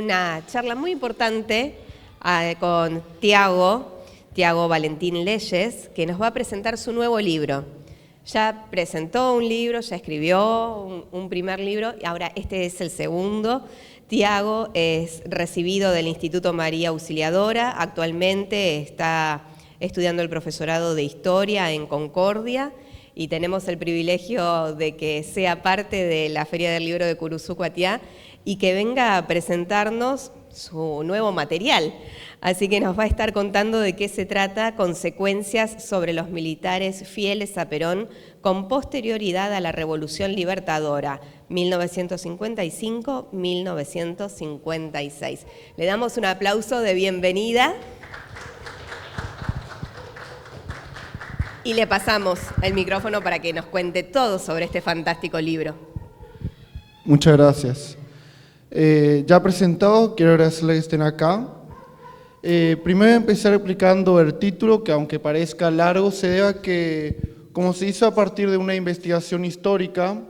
una charla muy importante con Tiago Valentín Leyes, que nos va a presentar su nuevo libro. Ya presentó un libro, ya escribió un primer libro, y ahora este es el segundo. Tiago es recibido del Instituto María Auxiliadora, actualmente está estudiando el profesorado de Historia en Concordia, y tenemos el privilegio de que sea parte de la Feria del Libro de Curuzú Cuatiá y que venga a presentarnos su nuevo material. Así que nos va a estar contando de qué se trata: Consecuencias sobre los militares fieles a Perón con posterioridad a la Revolución Libertadora, 1955-1956. Le damos un aplauso de bienvenida. Y le pasamos el micrófono para que nos cuente todo sobre este fantástico libro. Muchas gracias. Ya presentado, quiero agradecerles que estén acá. Primero voy a empezar explicando el título, que aunque parezca largo, se debe a que, como se hizo a partir de una investigación histórica,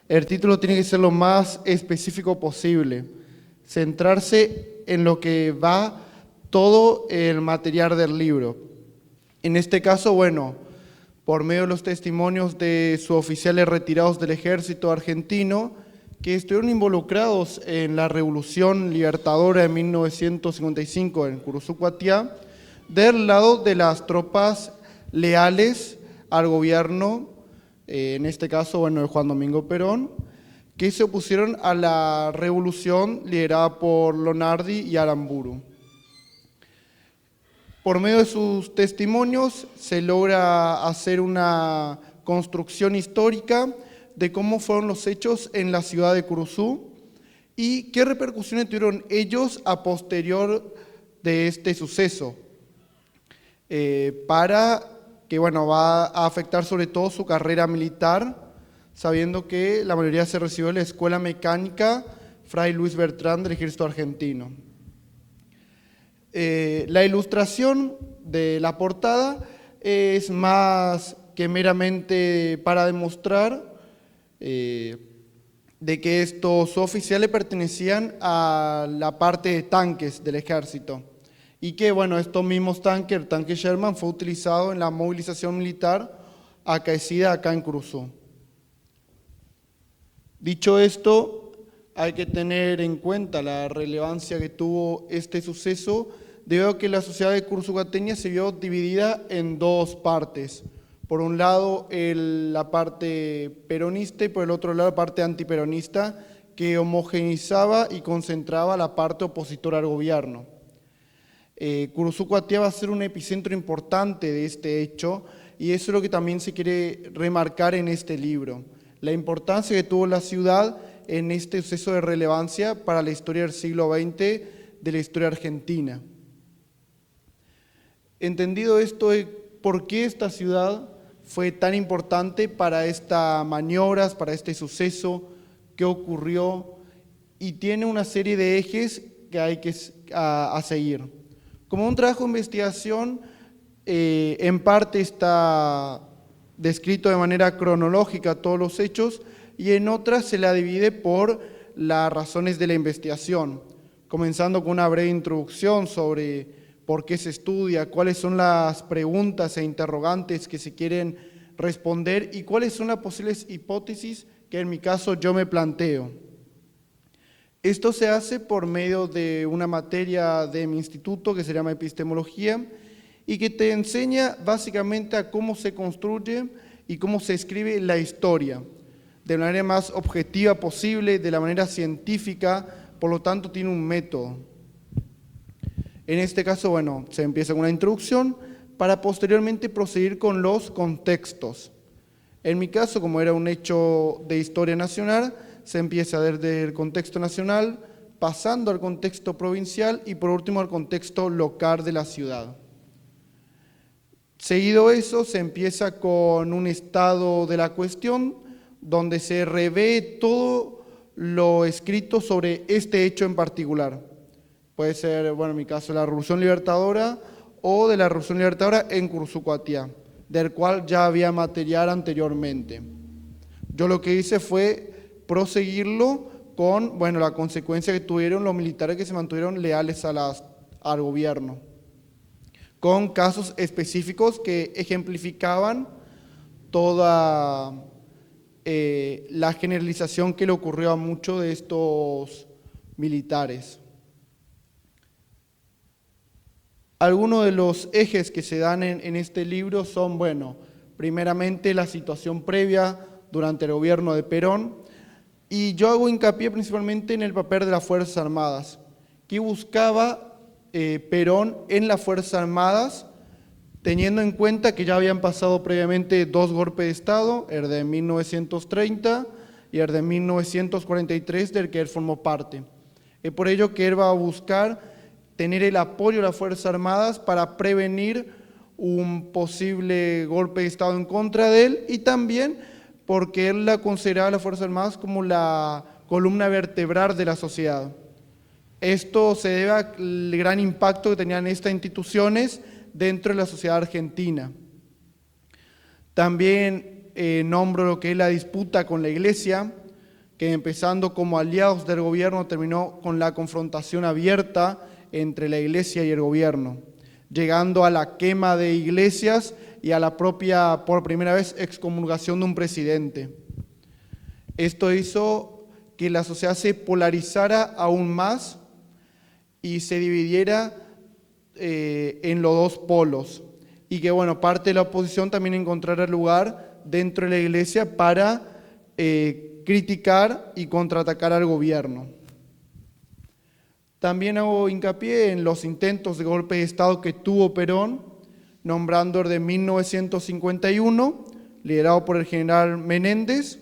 el título tiene que ser lo más específico posible, centrarse en lo que va todo el material del libro. En este caso, bueno, por medio de los testimonios de suboficiales retirados del ejército argentino que estuvieron involucrados en la Revolución Libertadora de 1955 en Curuzú Cuatiá, del lado de las tropas leales al gobierno, en este caso, bueno, de Juan Domingo Perón, que se opusieron a la revolución liderada por Lonardi y Aramburu. Por medio de sus testimonios se logra hacer una construcción histórica de cómo fueron los hechos en la ciudad de Curuzú y qué repercusiones tuvieron ellos a posterior de este suceso, para que, bueno, va a afectar sobre todo su carrera militar, sabiendo que la mayoría se recibió en la Escuela Mecánica Fray Luis Bertrán del Ejército Argentino. La ilustración de la portada es más que meramente para demostrar de que estos oficiales pertenecían a la parte de tanques del ejército y que, bueno, estos mismos tanques, el tanque Sherman, fue utilizado en la movilización militar acaecida acá en Curuzú. Dicho esto, hay que tener en cuenta la relevancia que tuvo este suceso, debido a que la sociedad de curuzú-cuateña se vio dividida en dos partes. Por un lado, la parte peronista y por el otro lado la parte antiperonista, que homogeneizaba y concentraba la parte opositora al gobierno. Curuzú Cuatiá va a ser un epicentro importante de este hecho, y eso es lo que también se quiere remarcar en este libro, la importancia que tuvo la ciudad en este suceso de relevancia para la historia del siglo XX, de la historia argentina. Entendido esto de por qué esta ciudad fue tan importante para estas maniobras, para este suceso que ocurrió, y tiene una serie de ejes que hay que seguir. Como un trabajo de investigación, en parte está descrito de manera cronológica todos los hechos, y en otras se la divide por las razones de la investigación, comenzando con una breve introducción sobre por qué se estudia, cuáles son las preguntas e interrogantes que se quieren responder y cuáles son las posibles hipótesis que en mi caso yo me planteo. Esto se hace por medio de una materia de mi instituto que se llama epistemología y que te enseña básicamente a cómo se construye y cómo se escribe la historia, de la manera más objetiva posible, de la manera científica, por lo tanto tiene un método. En este caso, bueno, se empieza con una introducción para posteriormente proseguir con los contextos. En mi caso, como era un hecho de historia nacional, se empieza desde el contexto nacional, pasando al contexto provincial y por último al contexto local de la ciudad. Seguido eso, se empieza con un estado de la cuestión, donde se revé todo lo escrito sobre este hecho en particular. Puede ser, bueno, en mi caso, la Revolución Libertadora o de la Revolución Libertadora en Curuzú Cuatiá, del cual ya había material anteriormente. Yo lo que hice fue proseguirlo con, bueno, la consecuencia que tuvieron los militares que se mantuvieron leales al gobierno, con casos específicos que ejemplificaban toda la generalización que le ocurrió a muchos de estos militares. Algunos de los ejes que se dan en este libro son, bueno, primeramente la situación previa durante el gobierno de Perón, y yo hago hincapié principalmente en el papel de las Fuerzas Armadas, que buscaba Perón en las Fuerzas Armadas, teniendo en cuenta que ya habían pasado previamente 2 golpes de Estado, el de 1930 y el de 1943, del que él formó parte. Es por ello que él va a buscar tener el apoyo de las Fuerzas Armadas para prevenir un posible golpe de Estado en contra de él, y también porque él la consideraba a las Fuerzas Armadas como la columna vertebral de la sociedad. Esto se debe al gran impacto que tenían estas instituciones dentro de la sociedad argentina. También nombro lo que es la disputa con la Iglesia, que empezando como aliados del gobierno terminó con la confrontación abierta entre la Iglesia y el gobierno, llegando a la quema de iglesias y a la propia, por primera vez, excomulgación de un presidente. Esto hizo que la sociedad se polarizara aún más y se dividiera en los 2 polos, y que, bueno, parte de la oposición también encontrara lugar dentro de la Iglesia para criticar y contraatacar al gobierno. También hago hincapié en los intentos de golpe de Estado que tuvo Perón, nombrando el de 1951, liderado por el general Menéndez,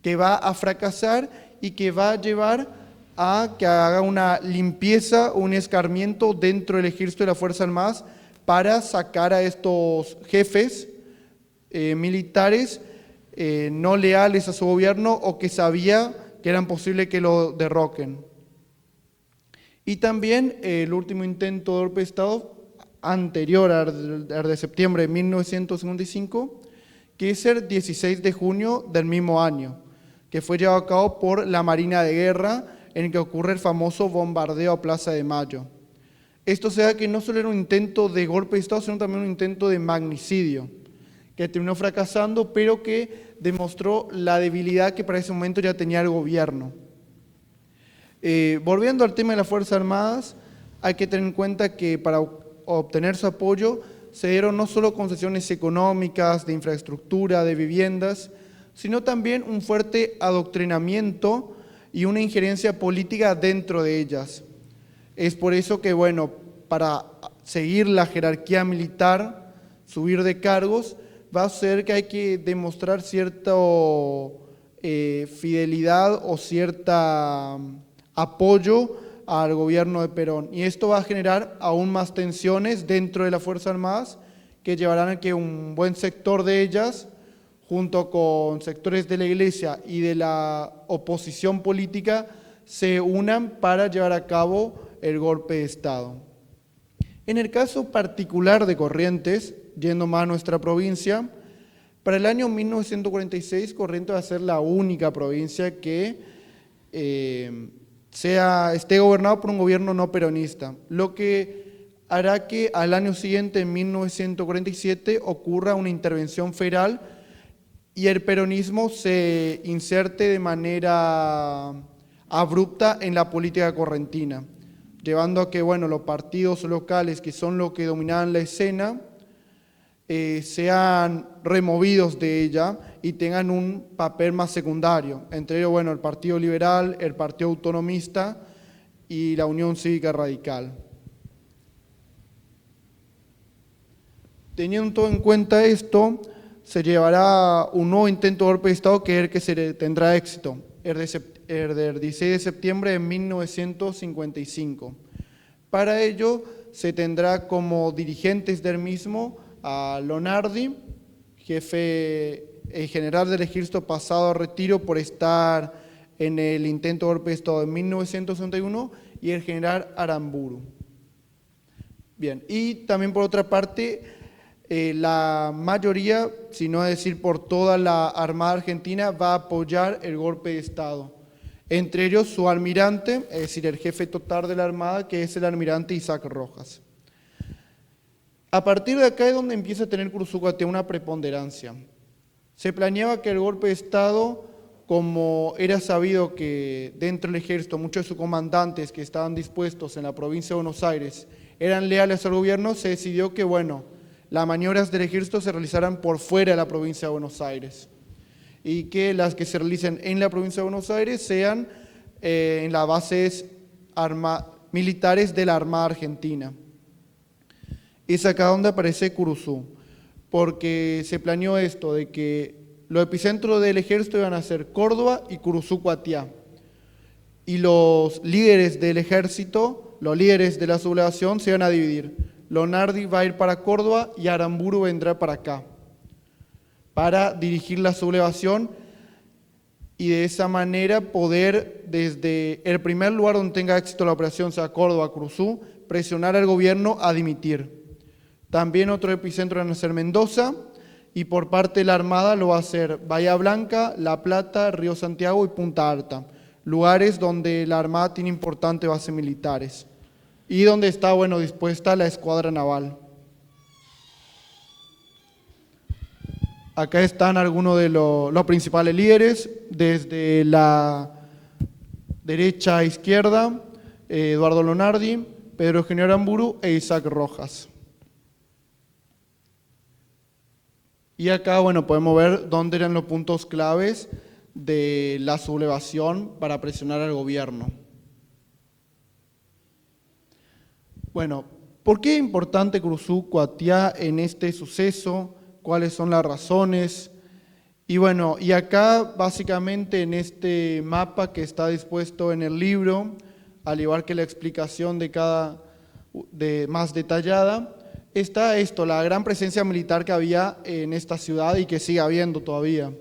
que va a fracasar y que va a llevar a que haga una limpieza, un escarmiento dentro del ejército de las Fuerzas Armadas para sacar a estos jefes militares no leales a su gobierno o que sabía que eran posible que lo derroquen. Y también el último intento de golpe de Estado anterior al de septiembre de 1955, que es el 16 de junio del mismo año, que fue llevado a cabo por la Marina de Guerra, en el que ocurre el famoso bombardeo a Plaza de Mayo. Esto se da que no solo era un intento de golpe de Estado, sino también un intento de magnicidio, que terminó fracasando, pero que demostró la debilidad que para ese momento ya tenía el gobierno. Volviendo al tema de las Fuerzas Armadas, hay que tener en cuenta que para obtener su apoyo se dieron no solo concesiones económicas, de infraestructura, de viviendas, sino también un fuerte adoctrinamiento y una injerencia política dentro de ellas. Es por eso que, bueno, para seguir la jerarquía militar, subir de cargos, va a ser que hay que demostrar cierta fidelidad o cierta apoyo al gobierno de Perón. Y esto va a generar aún más tensiones dentro de las Fuerzas Armadas, que llevarán a que un buen sector de ellas, junto con sectores de la Iglesia y de la oposición política, se unan para llevar a cabo el golpe de Estado. En el caso particular de Corrientes, yendo más a nuestra provincia, para el año 1946 Corrientes va a ser la única provincia que esté gobernado por un gobierno no peronista, lo que hará que al año siguiente, en 1947, ocurra una intervención federal y el peronismo se inserte de manera abrupta en la política correntina, llevando a que, bueno, los partidos locales, que son los que dominaban la escena, sean removidos de ella y tengan un papel más secundario, entre ellos, bueno, el Partido Liberal, el Partido Autonomista y la Unión Cívica Radical. Teniendo todo en cuenta esto, se llevará un nuevo intento de golpe de Estado, que es el que se tendrá éxito, el del 16 de septiembre de 1955. Para ello, se tendrá como dirigentes del mismo a Lonardi, jefe general del ejército pasado a retiro por estar en el intento de golpe de Estado de 1961, y el general Aramburu. Bien, y también por otra parte, la mayoría, si no decir por toda la Armada Argentina, va a apoyar el golpe de Estado. Entre ellos su almirante, es decir, el jefe total de la Armada, que es el almirante Isaac Rojas. A partir de acá es donde empieza a tener Curuzucuatiá una preponderancia. Se planeaba que el golpe de Estado, como era sabido que dentro del ejército muchos de sus comandantes que estaban dispuestos en la provincia de Buenos Aires eran leales al gobierno, se decidió que, bueno, las maniobras del ejército se realizaran por fuera de la provincia de Buenos Aires y que las que se realicen en la provincia de Buenos Aires sean en las bases militares de la Armada Argentina. Es acá donde aparece Curuzú, porque se planeó esto, de que los epicentros del ejército iban a ser Córdoba y Curuzucuatiá. Y los líderes del ejército, los líderes de la sublevación, se iban a dividir. Lonardi va a ir para Córdoba y Aramburu vendrá para acá, para dirigir la sublevación y de esa manera poder, desde el primer lugar donde tenga éxito la operación, sea Córdoba, Curuzú, presionar al gobierno a dimitir. También otro epicentro van a ser Mendoza, y por parte de la Armada lo va a ser Bahía Blanca, La Plata, Río Santiago y Punta Alta, lugares donde la Armada tiene importantes bases militares y donde está, bueno, dispuesta la escuadra naval. Acá están algunos de los principales líderes, desde la derecha a izquierda, Eduardo Lonardi, Pedro Eugenio Aramburu e Isaac Rojas. Y acá, bueno, podemos ver dónde eran los puntos claves de la sublevación para presionar al gobierno. Bueno, ¿por qué es importante Curuzucuatiá en este suceso? ¿Cuáles son las razones? Y bueno, y acá básicamente en este mapa que está dispuesto en el libro, al igual que la explicación más detallada, está esto, la gran presencia militar que había en esta ciudad y que sigue habiendo todavía.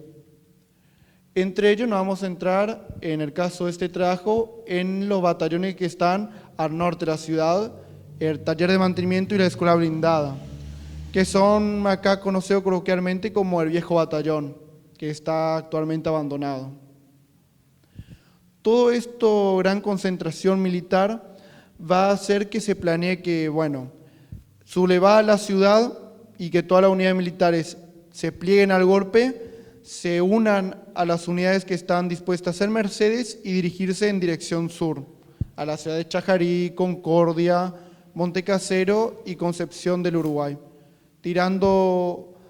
Entre ellos nos vamos a centrar, en el caso de este trabajo, en los batallones que están al norte de la ciudad, el taller de mantenimiento y la escuela blindada, que son acá conocidos coloquialmente como el viejo batallón, que está actualmente abandonado. Todo esto, gran concentración militar, va a hacer que se planee que, bueno, sublevar la ciudad y que todas las unidades militares se plieguen al golpe, se unan a las unidades que están dispuestas a hacer mercedes y dirigirse en dirección sur, a la ciudad de Chajarí, Concordia, Montecasero y Concepción del Uruguay,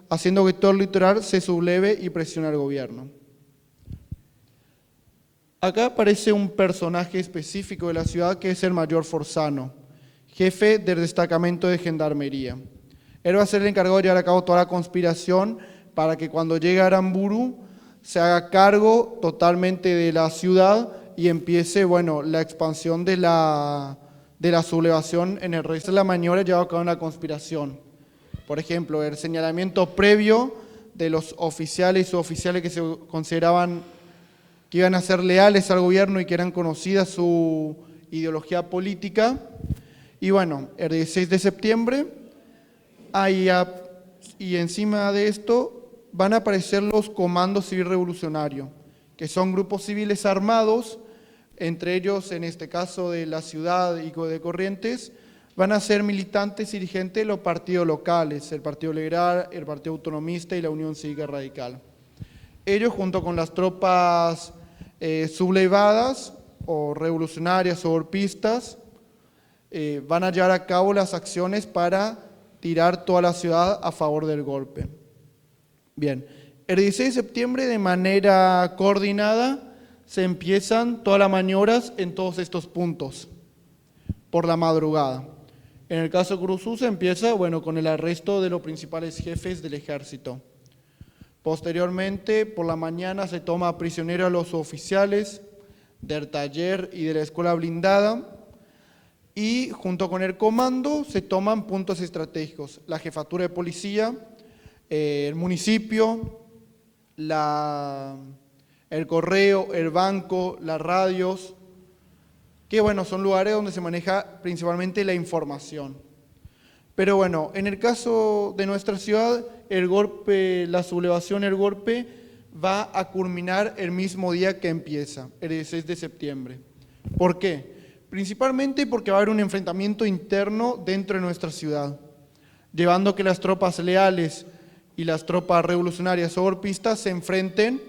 haciendo que todo el litoral se subleve y presione al gobierno. Acá aparece un personaje específico de la ciudad que es el mayor Forzano, jefe del destacamento de gendarmería. Él va a ser el encargado de llevar a cabo toda la conspiración para que cuando llegue a Aramburu se haga cargo totalmente de la ciudad y empiece, bueno, la expansión de la sublevación en el resto de la maniobra llevada a cabo en la conspiración. Por ejemplo, el señalamiento previo de los oficiales y suboficiales que se consideraban que iban a ser leales al gobierno y que eran conocidas su ideología política. Y bueno, el 16 de septiembre, y encima de esto van a aparecer los comandos civil revolucionarios, que son grupos civiles armados, entre ellos, en este caso de la ciudad y de Corrientes, van a ser militantes y dirigentes de los partidos locales, el Partido Liberal, el Partido Autonomista y la Unión Cívica Radical. Ellos, junto con las tropas sublevadas o revolucionarias o golpistas, van a llevar a cabo las acciones para tirar toda la ciudad a favor del golpe. Bien, el 16 de septiembre de manera coordinada se empiezan todas las maniobras en todos estos puntos por la madrugada. En el caso de Curuzú se empieza, bueno, con el arresto de los principales jefes del ejército. Posteriormente, por la mañana se toma prisionero a los oficiales del taller y de la escuela blindada, y junto con el comando se toman puntos estratégicos, la jefatura de policía, el municipio, el correo, el banco, las radios, que bueno, son lugares donde se maneja principalmente la información. Pero bueno, en el caso de nuestra ciudad, el golpe, la sublevación, el golpe, va a culminar el mismo día que empieza, el 16 de septiembre. ¿Por qué? Principalmente porque va a haber un enfrentamiento interno dentro de nuestra ciudad, llevando a que las tropas leales y las tropas revolucionarias o golpistas se enfrenten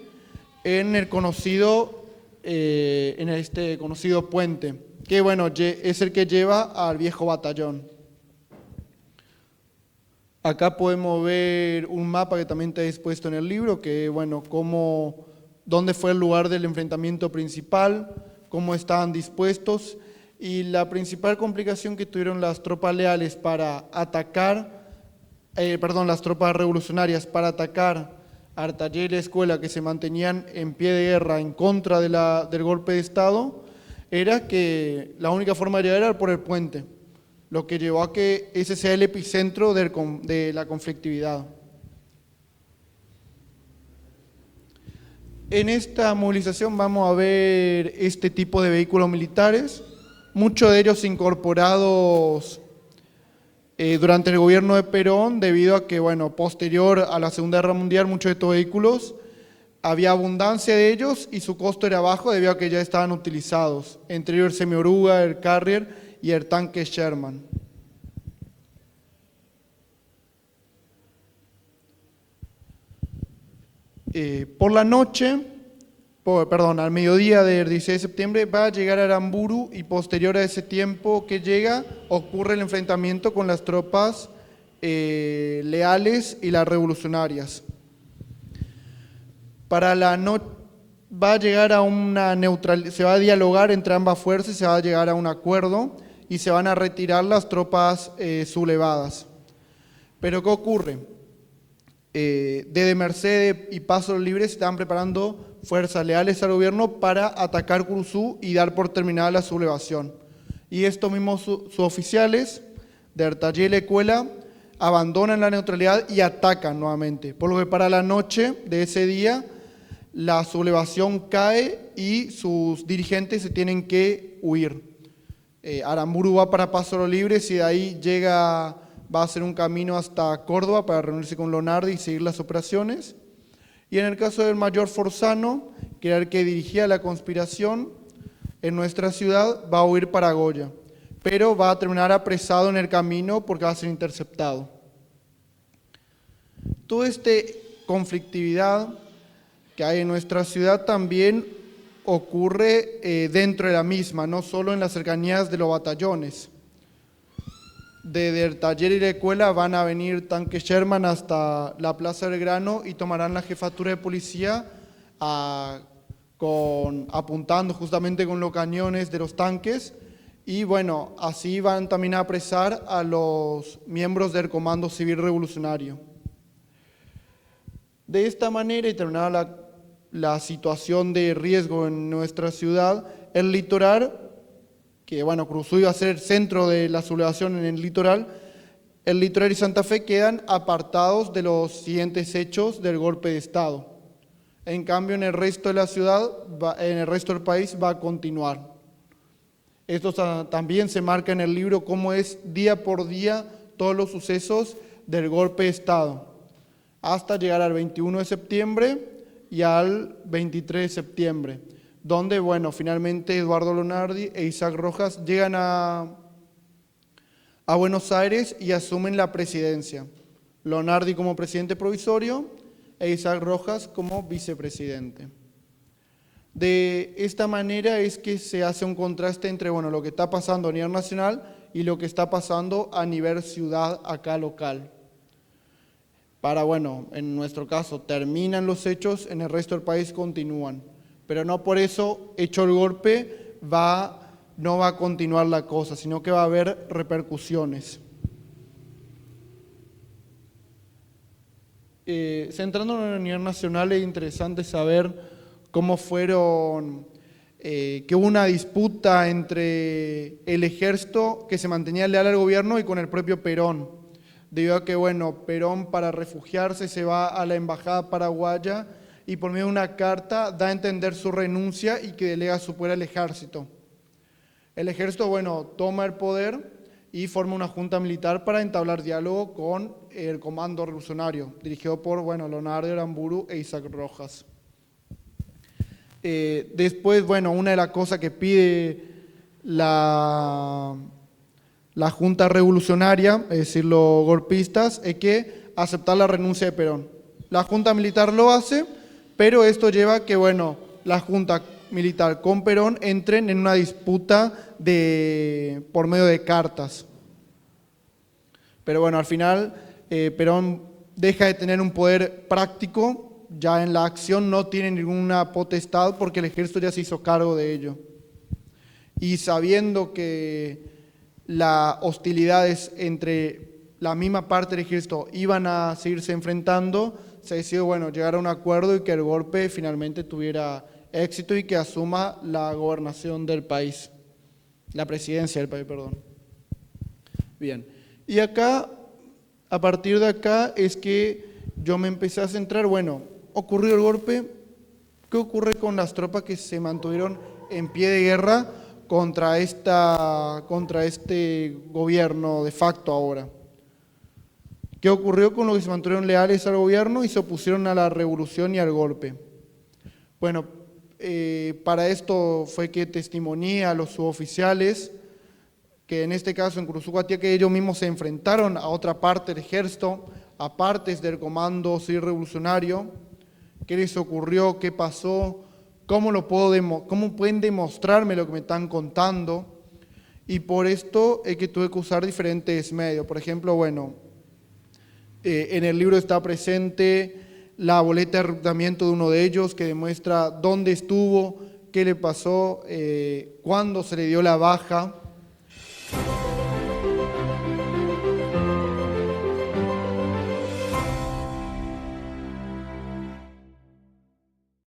en el conocido, en este conocido puente, que bueno, es el que lleva al viejo batallón. Acá podemos ver un mapa que también está expuesto en el libro, que bueno, dónde fue el lugar del enfrentamiento principal, cómo estaban dispuestos, y la principal complicación que tuvieron las tropas leales para atacar, las tropas revolucionarias para atacar al taller y la escuela que se mantenían en pie de guerra en contra del golpe de Estado, era que la única forma de llegar era por el puente, lo que llevó a que ese sea el epicentro de la conflictividad. En esta movilización vamos a ver este tipo de vehículos militares, muchos de ellos incorporados durante el gobierno de Perón, debido a que, bueno, posterior a la Segunda Guerra Mundial, muchos de estos vehículos, había abundancia de ellos y su costo era bajo debido a que ya estaban utilizados, entre ellos el Semi-Oruga, el Carrier y el tanque Sherman. Por la noche, al mediodía del 16 de septiembre va a llegar a Aramburu y posterior a ese tiempo que llega ocurre el enfrentamiento con las tropas leales y las revolucionarias. Para la noche va a llegar a una neutralidad, se va a dialogar entre ambas fuerzas, se va a llegar a un acuerdo y se van a retirar las tropas sublevadas. Pero ¿qué ocurre? Desde Mercedes y Paso Libre se están preparando fuerzas leales al gobierno para atacar Curuzú y dar por terminada la sublevación. Y estos mismos suboficiales de Artallé y la escuela abandonan la neutralidad y atacan nuevamente, por lo que para la noche de ese día la sublevación cae y sus dirigentes se tienen que huir. Aramburu va para Paso de los Libres y de ahí va a hacer un camino hasta Córdoba para reunirse con Lonardi y seguir las operaciones. Y en el caso del mayor Forzano, que era el que dirigía la conspiración en nuestra ciudad, va a huir para Goya, pero va a terminar apresado en el camino porque va a ser interceptado. Toda esta conflictividad que hay en nuestra ciudad también ocurre dentro de la misma, no solo en las cercanías de los batallones. Desde el taller y la escuela van a venir tanques Sherman hasta la Plaza del Grano y tomarán la jefatura de policía apuntando justamente con los cañones de los tanques y bueno, así van también a apresar a los miembros del Comando Civil Revolucionario. De esta manera, y terminada la situación de riesgo en nuestra ciudad, el litoral, que bueno, Curuzú iba a ser el centro de la sublevación en el litoral y Santa Fe quedan apartados de los siguientes hechos del golpe de Estado. En cambio, en el resto de la ciudad, en el resto del país va a continuar. Esto también se marca en el libro cómo es día por día todos los sucesos del golpe de Estado, hasta llegar al 21 de septiembre y al 23 de septiembre, donde, bueno, finalmente Eduardo Lonardi e Isaac Rojas llegan a Buenos Aires y asumen la presidencia. Lonardi como presidente provisorio e Isaac Rojas como vicepresidente. De esta manera es que se hace un contraste entre, bueno, lo que está pasando a nivel nacional y lo que está pasando a nivel ciudad acá local. Para, bueno, en nuestro caso terminan los hechos, en el resto del país continúan. Pero no por eso, hecho el golpe, no va a continuar la cosa, sino que va a haber repercusiones. Centrándonos en el nivel nacional, es interesante saber cómo fueron, que hubo una disputa entre el ejército que se mantenía leal al gobierno y con el propio Perón. Debido a que, bueno, Perón para refugiarse se va a la embajada paraguaya y por medio de una carta da a entender su renuncia y que delega su poder al ejército. El ejército, bueno, toma el poder y forma una junta militar para entablar diálogo con el comando revolucionario, dirigido por, bueno, Leonardo Aramburu e Isaac Rojas. Después, bueno, una de las cosas que pide la Junta Revolucionaria, es decir, los golpistas, es que aceptar la renuncia de Perón. La Junta Militar lo hace, pero esto lleva a que, bueno, la Junta Militar con Perón entren en una disputa por medio de cartas. Pero bueno, al final Perón deja de tener un poder práctico, ya en la acción no tiene ninguna potestad porque el ejército ya se hizo cargo de ello. Y sabiendo que las hostilidades entre la misma parte del ejército iban a seguirse enfrentando, se decidió, bueno, llegar a un acuerdo y que el golpe finalmente tuviera éxito y que asuma la gobernación del país, la presidencia del país, perdón. Bien, y acá, a partir de acá, es que yo me empecé a centrar, bueno, ocurrió el golpe, ¿qué ocurre con las tropas que se mantuvieron en pie de guerra contra este gobierno de facto ahora? ¿Qué ocurrió con los que se mantuvieron leales al gobierno y se opusieron a la revolución y al golpe? Bueno, para esto fue que testimonié a los suboficiales, que en este caso en Curuzucuatía, que ellos mismos se enfrentaron a otra parte del ejército, a partes del Comando Civil Revolucionario. ¿Qué les ocurrió? ¿Qué pasó? ¿Cómo pueden demostrarme lo que me están contando? Y por esto es que tuve que usar diferentes medios. Por ejemplo, bueno, en el libro está presente la boleta de reclutamiento de uno de ellos que demuestra dónde estuvo, qué le pasó, cuándo se le dio la baja.